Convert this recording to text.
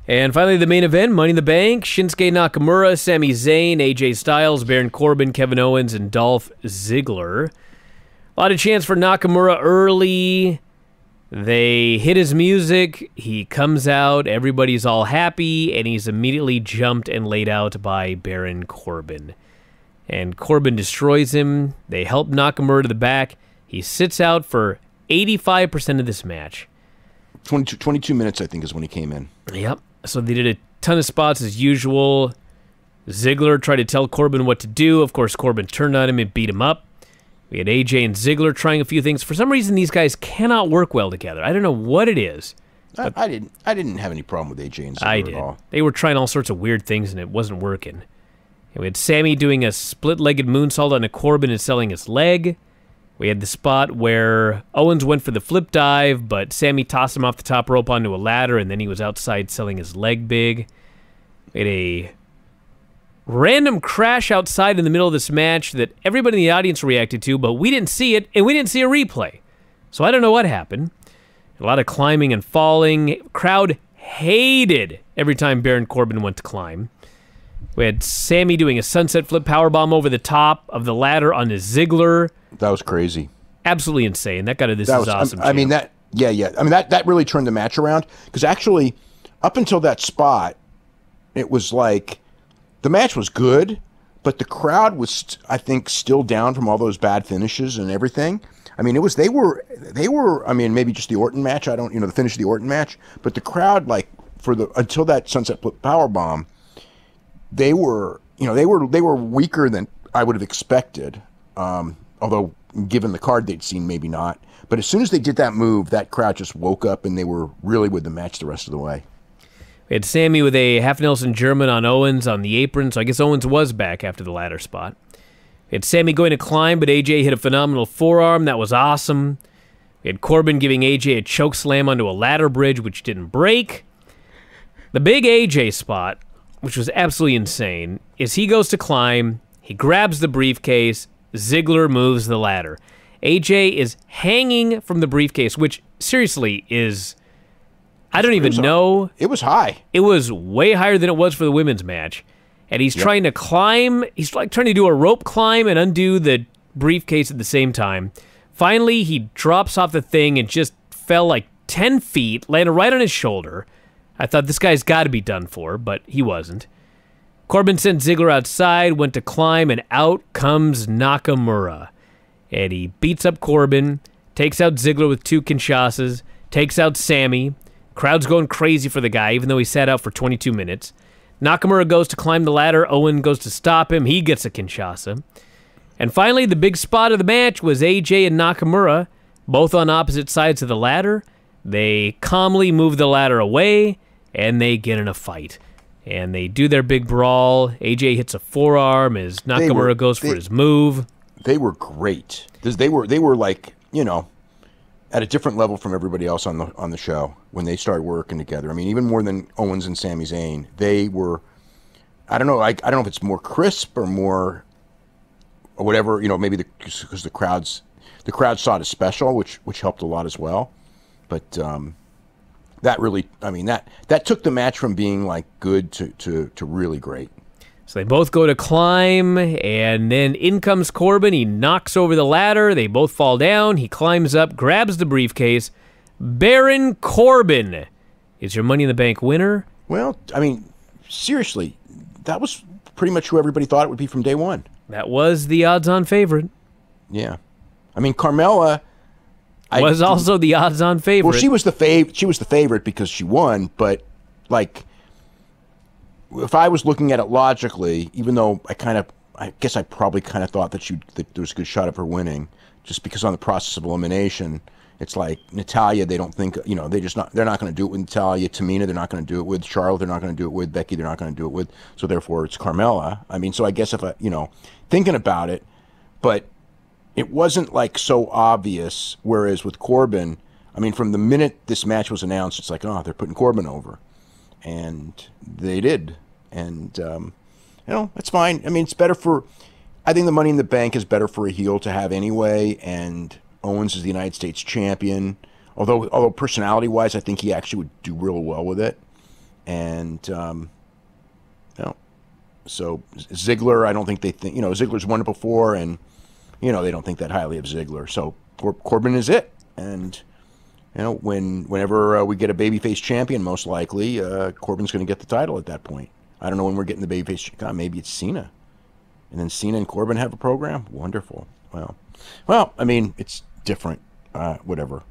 And finally, the main event, Money in the Bank, Shinsuke Nakamura, Sami Zayn, AJ Styles, Baron Corbin, Kevin Owens, and Dolph Ziggler. A lot of chance for Nakamura early. They hit his music. He comes out. Everybody's all happy, and he's immediately jumped and laid out by Baron Corbin. And Corbin destroys him. They help Nakamura to the back. He sits out for 85% of this match. 22 minutes, I think, is when he came in. Yep. So they did a ton of spots as usual. Ziggler tried to tell Corbin what to do. Of course, Corbin turned on him and beat him up. We had AJ and Ziggler trying a few things. For some reason, these guys cannot work well together. I don't know what it is. I didn't have any problem with AJ and Ziggler at all. They were trying all sorts of weird things, and it wasn't working. And we had Sammy doing a split-legged moonsault on a Corbin and selling his leg. We had the spot where Owens went for the flip dive, but Sammy tossed him off the top rope onto a ladder, and then he was outside selling his leg big. We had a random crash outside in the middle of this match that everybody in the audience reacted to, but we didn't see it, and we didn't see a replay. So I don't know what happened. A lot of climbing and falling. Crowd hated every time Baron Corbin went to climb. We had Sammy doing a sunset flip powerbomb over the top of the ladder on his Ziggler. That was crazy. Absolutely insane. That got a This Is Awesome. I mean, that really turned the match around, because actually, up until that spot, it was like the match was good, but the crowd was, I think, still down from all those bad finishes and everything. I mean, they were. I mean, maybe just the Orton match. The finish of the Orton match, but the crowd, like, until that sunset flip powerbomb, they were weaker than I would have expected. Although, given the card they'd seen, maybe not. But as soon as they did that move, that crowd just woke up, and they were really with the match the rest of the way. We had Sammy with a half Nelson German on Owens on the apron, so I guess Owens was back after the ladder spot. We had Sammy going to climb, but AJ hit a phenomenal forearm. That was awesome. We had Corbin giving AJ a choke slam onto a ladder bridge, which didn't break. The big AJ spot, which was absolutely insane, is he goes to climb, he grabs the briefcase, Ziggler moves the ladder. AJ is hanging from the briefcase, which seriously is, I don't even know. It was high. It was way higher than it was for the women's match. And he's trying to climb. He's like trying to do a rope climb and undo the briefcase at the same time. Finally, he drops off the thing and just fell like 10 feet, landed right on his shoulder. I thought this guy's got to be done for, but he wasn't. Corbin sent Ziggler outside, went to climb, and out comes Nakamura. And he beats up Corbin, takes out Ziggler with 2 Kinshasas, takes out Sammy. Crowd's going crazy for the guy, even though he sat out for 22 minutes. Nakamura goes to climb the ladder. Owen goes to stop him. He gets a Kinshasa. And finally, the big spot of the match was AJ and Nakamura, both on opposite sides of the ladder. They calmly move the ladder away, and they get in a fight. And they do their big brawl. AJ hits a forearm as Nakamura goes for his move. They were great. They were like, at a different level from everybody else on the show when they started working together. I mean, even more than Owens and Sami Zayn. They were, I don't know. I don't know if it's more crisp or more, or whatever. Maybe because the crowd saw it as special, which helped a lot as well. But that really, I mean, that took the match from being like good to really great. So they both go to climb, and then in comes Corbin. He knocks over the ladder. They both fall down. He climbs up, grabs the briefcase. Baron Corbin is your Money in the Bank winner. Well, I mean, seriously, that was pretty much who everybody thought it would be from day one. That was the odds-on favorite. Yeah. I mean, Carmella was also the odds-on favorite. Well, she was the favorite because she won, but like, if I was looking at it logically, even though I guess I probably kind of thought that there was a good shot of her winning, just because on the process of elimination, it's like Natalya. They don't think they're not going to do it with Natalya. Tamina, they're not going to do it with Charlotte. They're not going to do it with Becky. They're not going to do it with. So therefore, it's Carmella. I mean, so I guess if I thinking about it, but it wasn't like so obvious. Whereas with Corbin, I mean, from the minute this match was announced, it's like, oh, they're putting Corbin over. And they did. And, it's fine. I mean, it's better for, I think the Money in the Bank is better for a heel to have anyway. And Owens is the United States champion. Although personality-wise, I think he actually would do real well with it. And so Ziggler, I don't think they think, Ziggler's won it before, and they don't think that highly of Ziggler. So Corbin is it, and whenever we get a babyface champion, most likely Corbin's going to get the title at that point. I don't know when we're getting the babyface. Maybe it's Cena, and then Cena and Corbin have a program. Wonderful. Well, I mean, it's different. Whatever.